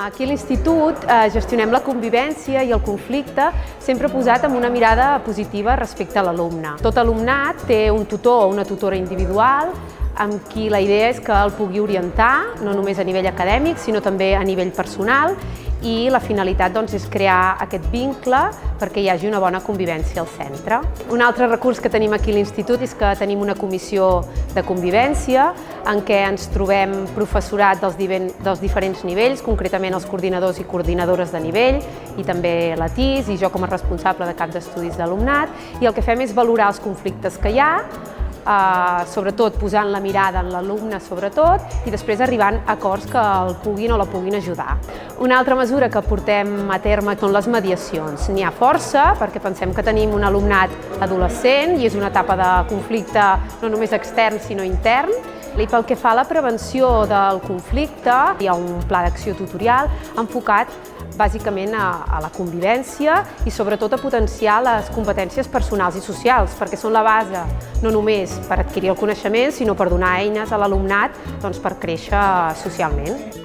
Aquí a l'Institut gestionem la convivència i el conflicte sempre posat amb una mirada positiva respecte a l'alumne. Tot alumnat té un tutor o una tutora individual amb qui la idea és que el pugui orientar, no només a nivell acadèmic, sinó també a nivell personal, i la finalitat és crear aquest vincle perquè hi hagi una bona convivència al centre. Un altre recurs que tenim aquí a l'Institut és que tenim una comissió de convivència en què ens trobem professorat dels diferents nivells, concretament els coordinadors i coordinadores de nivell, i també la TIS i jo com a responsable de cap d'estudis d'alumnat, i el que fem és valorar els conflictes que hi ha, sobretot posant la mirada en l'alumne sobretot, i després arribant a acords que el puguin o la puguin ajudar. Una altra mesura que portem a terme són les mediacions. N'hi ha força perquè pensem que tenim un alumnat adolescent i és una etapa de conflicte no només extern sinó intern. I pel que fa a la prevenció del conflicte, hi ha un pla d'acció tutorial enfocat bàsicament a la convivència i sobretot a potenciar les competències personals i socials, perquè són la base no només per adquirir el coneixement, sinó per donar eines a l'alumnat per créixer socialment.